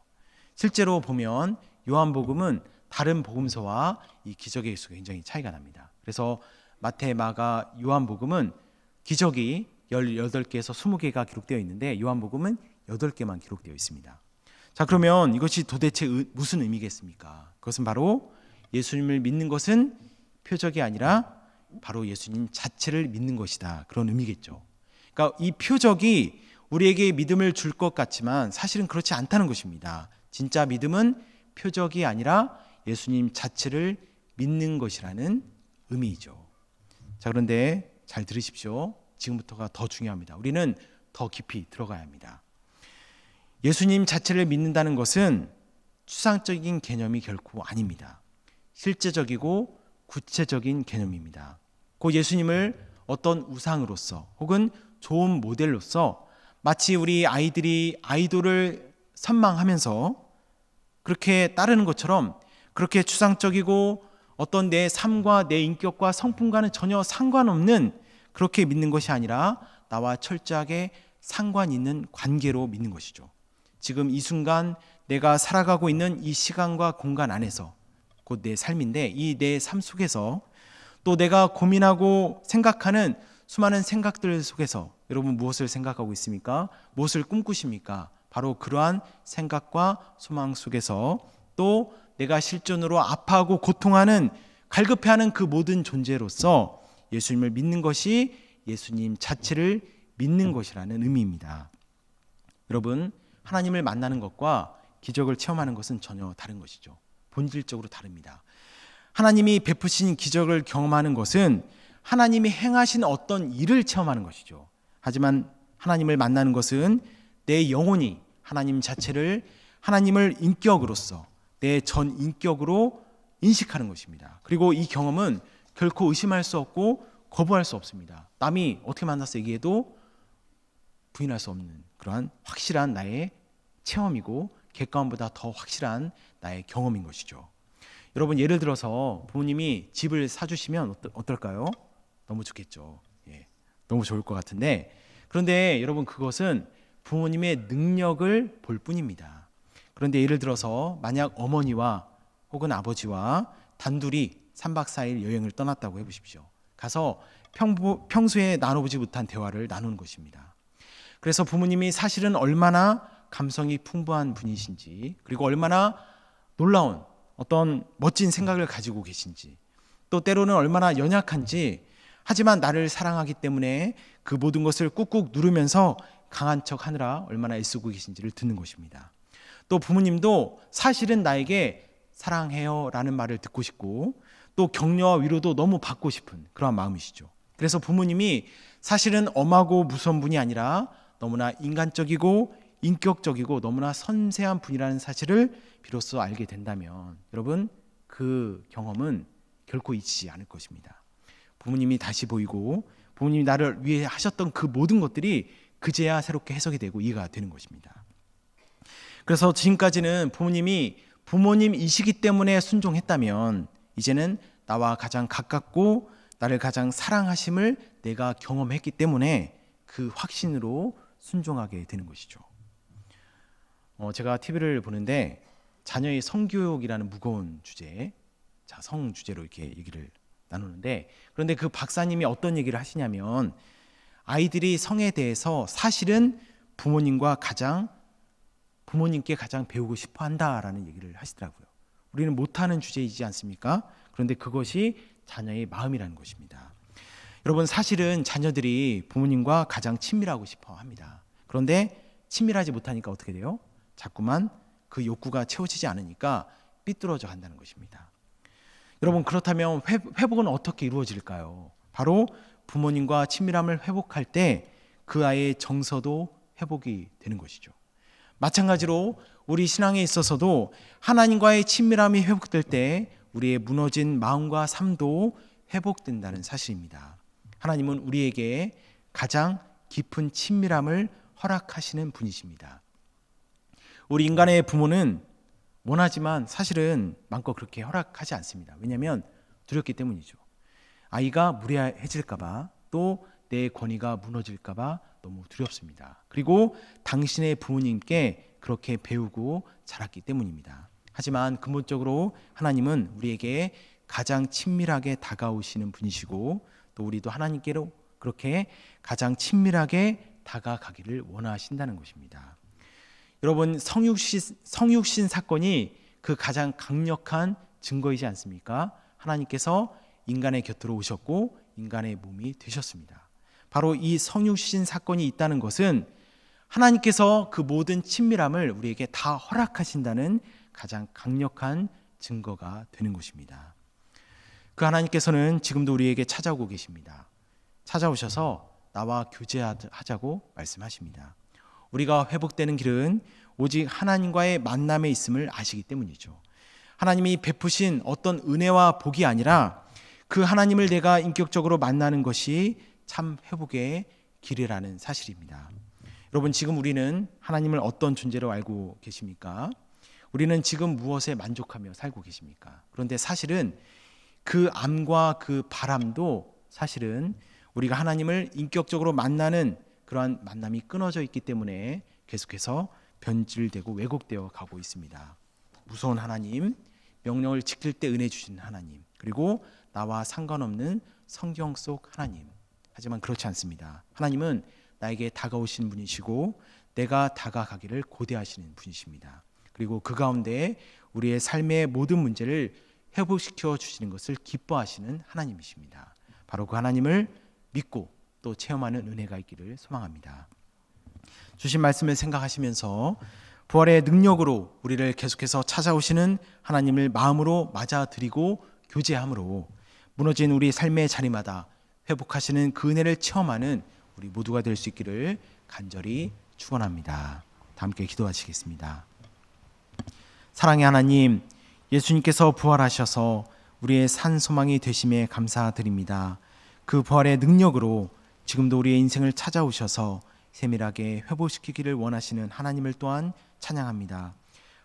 실제로 보면 요한복음은 다른 복음서와 이 기적의 개수가 굉장히 차이가 납니다. 그래서 마태, 마가, 요한복음은 기적이 18개에서 20개가 기록되어 있는데 요한복음은 8개만 기록되어 있습니다. 자, 그러면 이것이 도대체 무슨 의미겠습니까? 그것은 바로 예수님을 믿는 것은 표적이 아니라 바로 예수님 자체를 믿는 것이다. 그런 의미겠죠. 그러니까 이 표적이 우리에게 믿음을 줄 것 같지만 사실은 그렇지 않다는 것입니다. 진짜 믿음은 표적이 아니라 예수님 자체를 믿는 것이라는 의미이죠. 자, 그런데 잘 들으십시오. 지금부터가 더 중요합니다. 우리는 더 깊이 들어가야 합니다. 예수님 자체를 믿는다는 것은 추상적인 개념이 결코 아닙니다. 실제적이고 구체적인 개념입니다. 그 예수님을 어떤 우상으로서 혹은 좋은 모델로서 마치 우리 아이들이 아이돌을 선망하면서 그렇게 따르는 것처럼 그렇게 추상적이고 어떤 내 삶과 내 인격과 성품과는 전혀 상관없는 그렇게 믿는 것이 아니라 나와 철저하게 상관 있는 관계로 믿는 것이죠. 지금 이 순간 내가 살아가고 있는 이 시간과 공간 안에서 곧 내 삶인데 이 내 삶 속에서 또 내가 고민하고 생각하는 수많은 생각들 속에서 여러분 무엇을 생각하고 있습니까? 무엇을 꿈꾸십니까? 바로 그러한 생각과 소망 속에서 또 내가 실존으로 아파하고 고통하는 갈급해하는 그 모든 존재로서 예수님을 믿는 것이 예수님 자체를 믿는 것이라는 의미입니다. 여러분 하나님을 만나는 것과 기적을 체험하는 것은 전혀 다른 것이죠. 본질적으로 다릅니다. 하나님이 베푸신 기적을 경험하는 것은 하나님이 행하신 어떤 일을 체험하는 것이죠. 하지만 하나님을 만나는 것은 내 영혼이 하나님 자체를 하나님을 인격으로서 내 전 인격으로 인식하는 것입니다. 그리고 이 경험은 결코 의심할 수 없고 거부할 수 없습니다. 남이 어떻게 만나서 얘기해도 부인할 수 없는 그러한 확실한 나의 체험이고 객관보다 더 확실한 나의 경험인 것이죠. 여러분 예를 들어서 부모님이 집을 사주시면 어떨까요? 너무 좋겠죠. 예, 너무 좋을 것 같은데 그런데 여러분 그것은 부모님의 능력을 볼 뿐입니다. 그런데 예를 들어서 만약 어머니와 혹은 아버지와 단둘이 3박 4일 여행을 떠났다고 해보십시오. 가서 평소에 나눠보지 못한 대화를 나누는 것입니다. 그래서 부모님이 사실은 얼마나 감성이 풍부한 분이신지 그리고 얼마나 놀라운 어떤 멋진 생각을 가지고 계신지 또 때로는 얼마나 연약한지 하지만 나를 사랑하기 때문에 그 모든 것을 꾹꾹 누르면서 강한 척 하느라 얼마나 애쓰고 계신지를 듣는 것입니다. 또 부모님도 사실은 나에게 사랑해요 라는 말을 듣고 싶고 또 격려와 위로도 너무 받고 싶은 그러한 마음이시죠. 그래서 부모님이 사실은 엄하고 무서운 분이 아니라 너무나 인간적이고 인격적이고 너무나 섬세한 분이라는 사실을 비로소 알게 된다면 여러분 그 경험은 결코 잊히지 않을 것입니다. 부모님이 다시 보이고 부모님이 나를 위해 하셨던 그 모든 것들이 그제야 새롭게 해석이 되고 이해가 되는 것입니다. 그래서 지금까지는 부모님이 부모님이시기 때문에 순종했다면 이제는 나와 가장 가깝고 나를 가장 사랑하심을 내가 경험했기 때문에 그 확신으로 순종하게 되는 것이죠. 제가 TV를 보는데 자녀의 성교육이라는 무거운 주제, 성 주제로 이렇게 얘기를 나누는데 그런데 그 박사님이 어떤 얘기를 하시냐면 아이들이 성에 대해서 사실은 부모님께 가장 배우고 싶어 한다라는 얘기를 하시더라고요. 우리는 못하는 주제이지 않습니까? 그런데 그것이 자녀의 마음이라는 것입니다. 여러분 사실은 자녀들이 부모님과 가장 친밀하고 싶어 합니다. 그런데 친밀하지 못하니까 어떻게 돼요? 자꾸만 그 욕구가 채워지지 않으니까 삐뚤어져 간다는 것입니다. 여러분 그렇다면 회복은 어떻게 이루어질까요? 바로 부모님과 친밀함을 회복할 때 그 아이의 정서도 회복이 되는 것이죠. 마찬가지로 우리 신앙에 있어서도 하나님과의 친밀함이 회복될 때 우리의 무너진 마음과 삶도 회복된다는 사실입니다. 하나님은 우리에게 가장 깊은 친밀함을 허락하시는 분이십니다. 우리 인간의 부모는 원하지만 사실은 마음껏 그렇게 허락하지 않습니다. 왜냐하면 두렵기 때문이죠. 아이가 무례해질까 봐 또 내 권위가 무너질까 봐 너무 두렵습니다. 그리고 당신의 부모님께 그렇게 배우고 자랐기 때문입니다. 하지만 근본적으로 하나님은 우리에게 가장 친밀하게 다가오시는 분이시고 또 우리도 하나님께로 그렇게 가장 친밀하게 다가가기를 원하신다는 것입니다. 여러분 성육신 사건이 그 가장 강력한 증거이지 않습니까? 하나님께서 인간의 곁으로 오셨고 인간의 몸이 되셨습니다. 바로 이 성육신 사건이 있다는 것은 하나님께서 그 모든 친밀함을 우리에게 다 허락하신다는 가장 강력한 증거가 되는 것입니다. 그 하나님께서는 지금도 우리에게 찾아오고 계십니다. 찾아오셔서 나와 교제하자고 말씀하십니다. 우리가 회복되는 길은 오직 하나님과의 만남에 있음을 아시기 때문이죠. 하나님이 베푸신 어떤 은혜와 복이 아니라 그 하나님을 내가 인격적으로 만나는 것이 참 회복의 길이라는 사실입니다. 여러분 지금 우리는 하나님을 어떤 존재로 알고 계십니까? 우리는 지금 무엇에 만족하며 살고 계십니까? 그런데 사실은 그 암과 그 바람도 사실은 우리가 하나님을 인격적으로 만나는 그러한 만남이 끊어져 있기 때문에 계속해서 변질되고 왜곡되어 가고 있습니다. 무서운 하나님, 명령을 지킬 때 은혜 주시는 하나님, 그리고 나와 상관없는 성경 속 하나님. 하지만 그렇지 않습니다. 하나님은 나에게 다가오신 분이시고 내가 다가가기를 고대하시는 분이십니다. 그리고 그 가운데 우리의 삶의 모든 문제를 회복시켜 주시는 것을 기뻐하시는 하나님이십니다. 바로 그 하나님을 믿고 또 체험하는 은혜가 있기를 소망합니다. 주신 말씀을 생각하시면서 부활의 능력으로 우리를 계속해서 찾아오시는 하나님을 마음으로 맞아들이고 교제함으로 무너진 우리 삶의 자리마다 회복하시는 그 은혜를 체험하는 우리 모두가 될 수 있기를 간절히 축원합니다. 다 함께 기도하시겠습니다. 사랑의 하나님, 예수님께서 부활하셔서 우리의 산 소망이 되심에 감사드립니다. 그 부활의 능력으로 지금도 우리의 인생을 찾아오셔서 세밀하게 회복시키기를 원하시는 하나님을 또한 찬양합니다.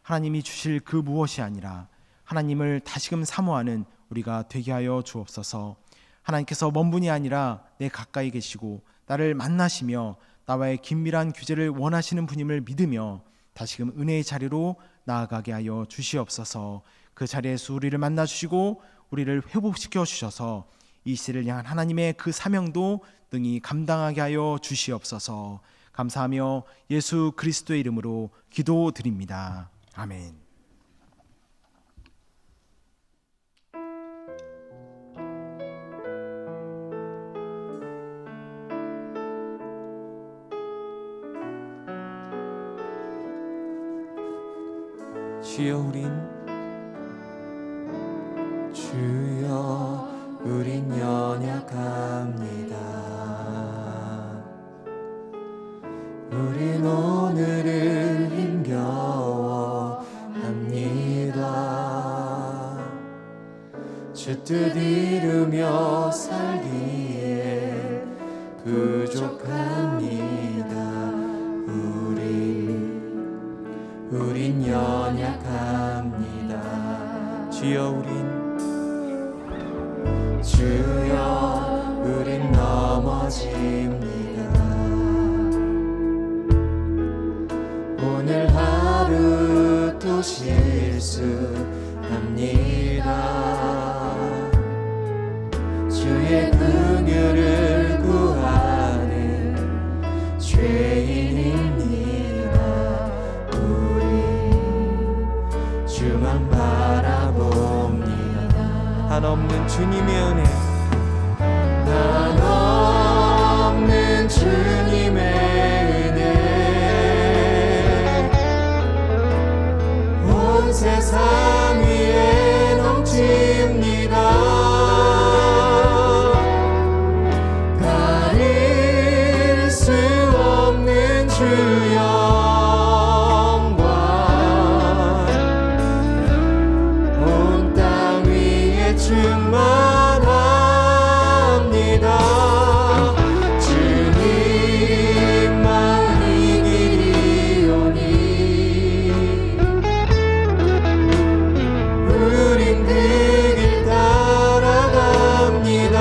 하나님이 주실 그 무엇이 아니라 하나님을 다시금 사모하는 우리가 되게 하여 주옵소서. 하나님께서 먼 분이 아니라 내 가까이 계시고 나를 만나시며 나와의 긴밀한 교제를 원하시는 분임을 믿으며 다시금 은혜의 자리로 나아가게 하여 주시옵소서. 그 자리에서 우리를 만나 주시고 우리를 회복시켜 주셔서 이 시대를 향한 하나님의 그 사명도 능히 감당하게 하여 주시옵소서. 감사하며 예수 그리스도의 이름으로 기도드립니다. 아멘. 주여 우린 연약합니다. 우린 오늘을 힘겨워합니다. 주 뜻 이루며 살기에 부족합니다. 우린 연약합니다. 주여 우린 넘어집니다. 오늘 하루 또 실수합니다. 주의 긍휼을 구하는 죄인입니다. 우리 주만 바라봅니다. 한없는 주님의 은혜, 한없는 주님의 은혜, 온 세상 위에 넘칩니다. 가릴 수 없는 주 영광, 온 땅 위에 충만합니다. 주님만 이 길이오니 우린 그 길 따라갑니다.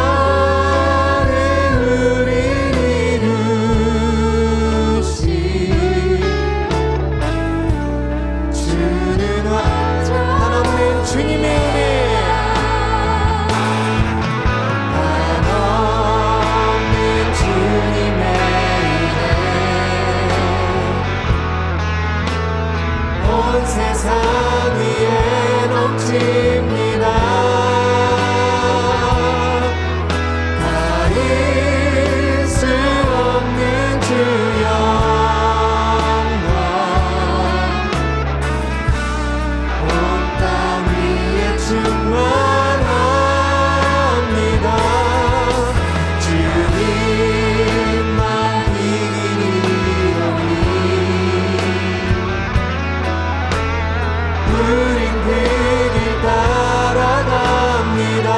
그날에 우릴 이루시 주는 완전 한없는 주님의 은혜, 한없는 주님의 은혜, 온 세상 위에 넘칩니다. 가릴 수 없는 주 영광, 온 땅 위에 충만합니다. 주님만 이기리오니 우린 그 길 따라갑니다.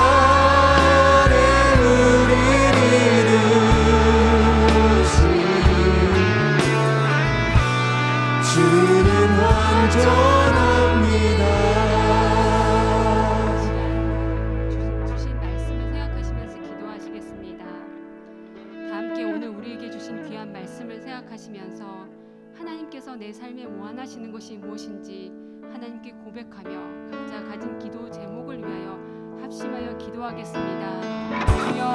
그날에 우릴 이루시 주는 완전합니다. 주신 말씀을 생각하시면서 기도하시겠습니다. 다 함께 오늘 우리에게 주신 귀한 말씀을 생각하시면서 하나님께서 내 삶에 원하시는 것이 무엇인지 하나님께 고백하며 각자 가진 기도 제목을 위하여 합심하여 기도하겠습니다. 주여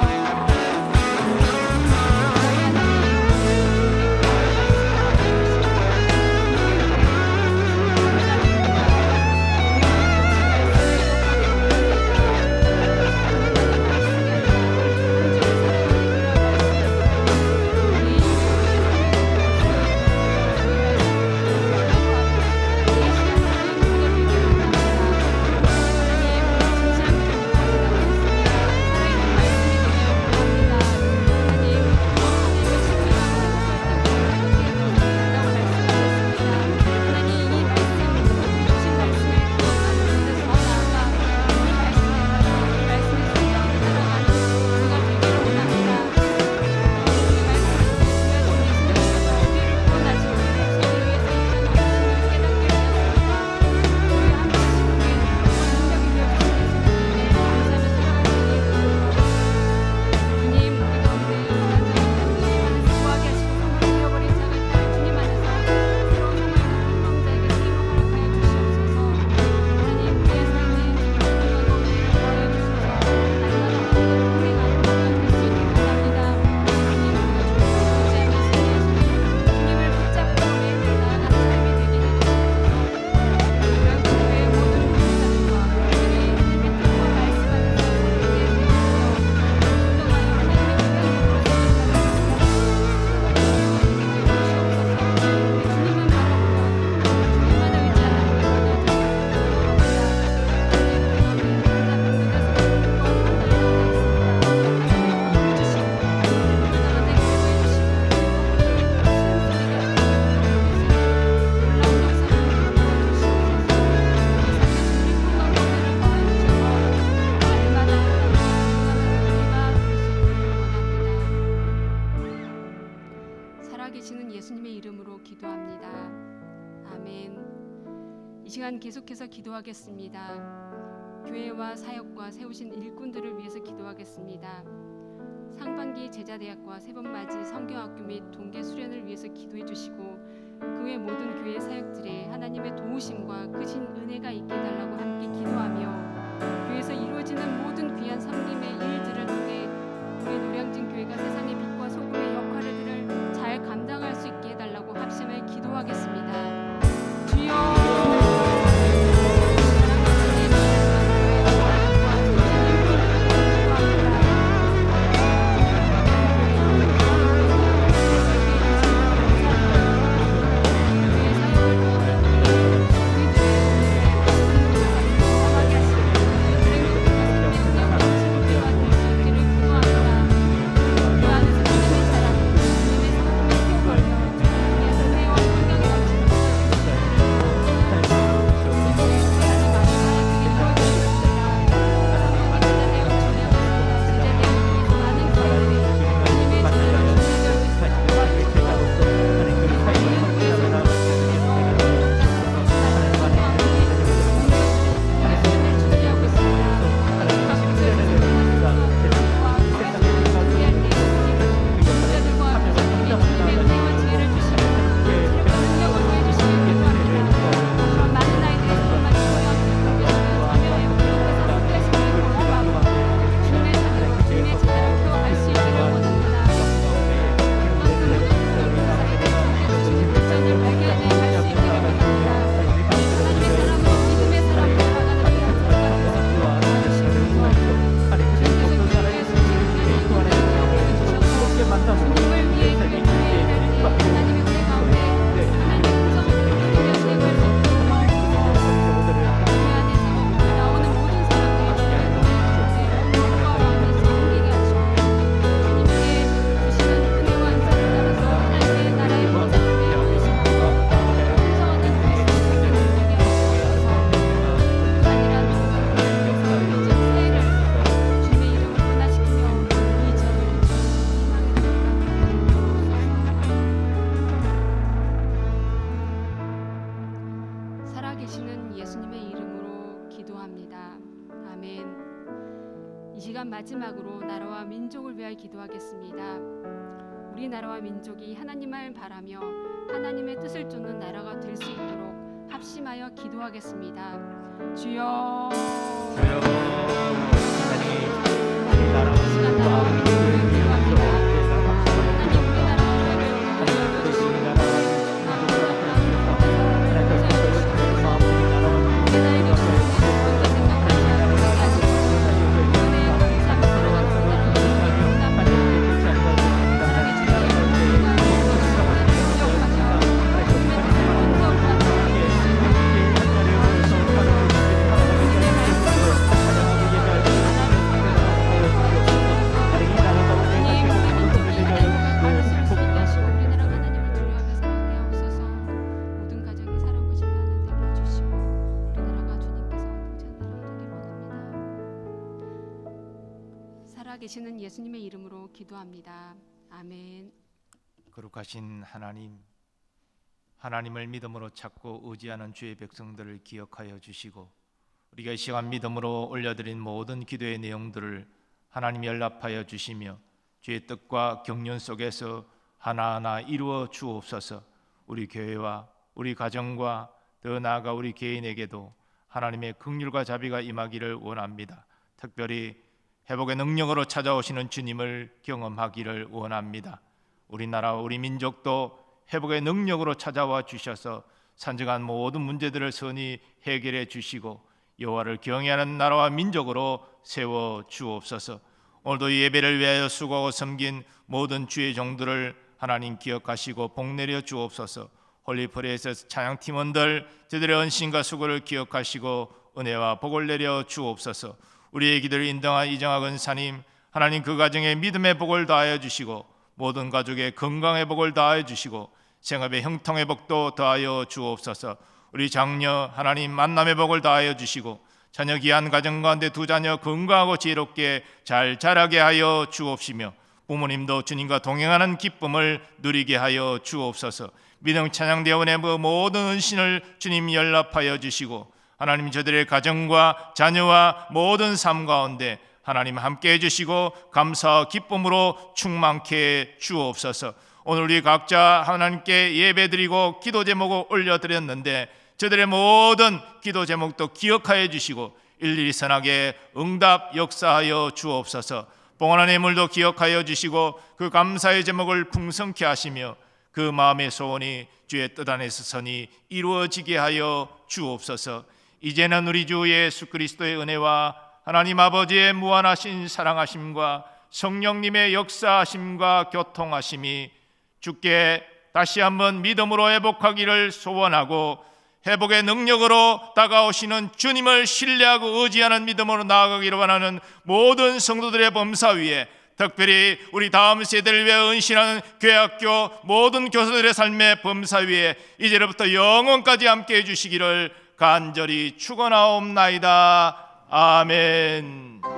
예수님의 이름으로 기도합니다. 아멘. 이 시간 계속해서 기도하겠습니다. 교회와 사역과 세우신 일꾼들을 위해서 기도하겠습니다. 상반기 제자대학과 세번맞이 성경학교 및 동계 수련을 위해서 기도해 주시고 그 외 모든 교회 사역들에 하나님의 도우심과 크신 은혜가 있게 해달라고 함께 기도하며 교회에서 이루어지는 모든 귀한 섬김의 일들을 통해 우리 노량진 교회가 세상의 빛과 소금의 역할들을 잘 감당할 수 있게 해달라고 합심하여 기도하겠습니다. 주여 마지막으로 나라와 민족을 위하여 기도하겠습니다. 우리 나라와 민족이 하나님을 바라며 하나님의 뜻을 쫓는 나라가 될 수 있도록 합심하여 기도하겠습니다. 주여 시간 나라와 민족을 기도합니다. 계시는 예수님의 이름으로 기도합니다. 아멘. 거룩하신 하나님, 하나님을 믿음으로 찾고 의지하는 주의 백성들을 기억하여 주시고 우리가 이 시간 믿음으로 올려드린 모든 기도의 내용들을 하나님 연락하여 주시며 주의 뜻과 경륜 속에서 하나하나 이루어 주옵소서. 우리 교회와 우리 가정과 더 나아가 우리 개인에게도 하나님의 긍휼과 자비가 임하기를 원합니다. 특별히 회복의 능력으로 찾아오시는 주님을 경험하기를 원합니다. 우리나라와 우리 민족도 회복의 능력으로 찾아와 주셔서 산정한 모든 문제들을 선히 해결해 주시고 여호와를 경외하는 나라와 민족으로 세워 주옵소서. 오늘도 이 예배를 위하여 수고하고 섬긴 모든 주의 종들을 하나님 기억하시고 복내려 주옵소서. 홀리프레이스 찬양팀원들 저들의 헌신과 수고를 기억하시고 은혜와 복을 내려 주옵소서. 우리의 기도를 인정한 이정학 은사님, 하나님 그 가정에 믿음의 복을 다하여 주시고 모든 가족의 건강의 복을 다하여 주시고 생업의 형통의 복도 더하여 주옵소서. 우리 장녀 하나님 만남의 복을 다하여 주시고 자녀 귀한 가정 가운데 두 자녀 건강하고 지혜롭게 잘 자라게 하여 주옵시며 부모님도 주님과 동행하는 기쁨을 누리게 하여 주옵소서. 믿음 찬양대원의 모든 은신을 주님 연락하여 주시고 하나님 저들의 가정과 자녀와 모든 삶 가운데 하나님 함께 해주시고 감사와 기쁨으로 충만케 해 주옵소서. 오늘 우리 각자 하나님께 예배드리고 기도 제목을 올려드렸는데 저들의 모든 기도 제목도 기억하여 주시고 일일이 선하게 응답 역사하여 주옵소서. 봉헌한 예물도 기억하여 주시고 그 감사의 제목을 풍성케 하시며 그 마음의 소원이 주의 뜻 안에서 선이 이루어지게 하여 주옵소서. 이제는 우리 주 예수 그리스도의 은혜와 하나님 아버지의 무한하신 사랑하심과 성령님의 역사하심과 교통하심이 주께 다시 한번 믿음으로 회복하기를 소원하고 회복의 능력으로 다가오시는 주님을 신뢰하고 의지하는 믿음으로 나아가기를 원하는 모든 성도들의 범사 위에, 특별히 우리 다음 세대를 위해 헌신하는 교회학교 모든 교사들의 삶의 범사 위에 이제로부터 영원까지 함께 해주시기를 간절히 축원하옵나이다. 아멘.